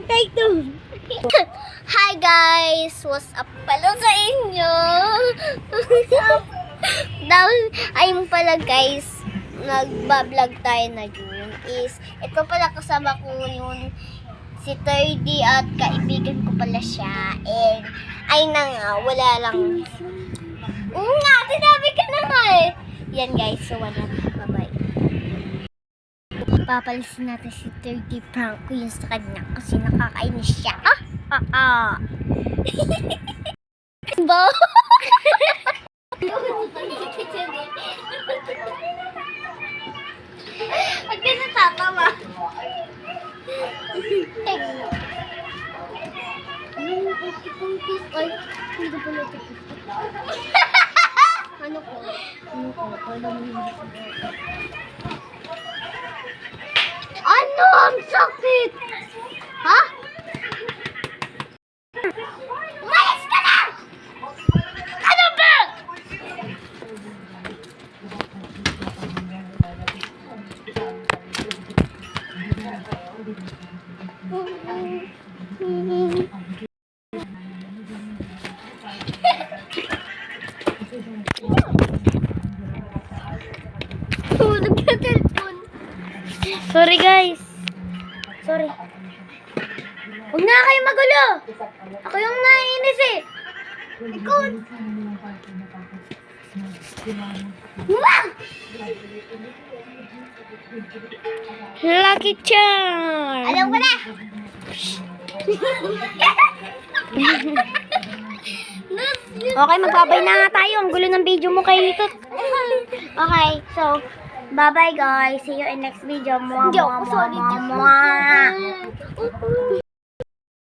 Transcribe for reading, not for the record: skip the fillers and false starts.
Take two. Hi guys! What's up pala sa inyo? Ayun pala guys, nagbablog tayo na yun. Ito pala kasama ko yun, si Thirdy at kaibigan ko pala siya. And, ay na nga, wala lang. Oo nga, sinabi ka na nga eh. Yan guys, so wala. Bye-bye. Papalisin natin si Thirdy, prank ko yun sa kanya kasi nakakainis siya. Bo! Huwag ka natatawa. Ay, hindi ko pala ito. Ano ko? Ano? Ang sakit! Ha? Umayos ka na! Ano ba? Sorry guys. Sorry. Huwag na kayo magulo. Ako yung naiinis eh. Ikaw. Wah! Lucky Charm. Alam ko na. Okay, magbabay na nga tayo. Ang gulo ng video mo kay Litot. Okay, so bye-bye guys. See you in next video. Mwah, mwah, mwah, mwah.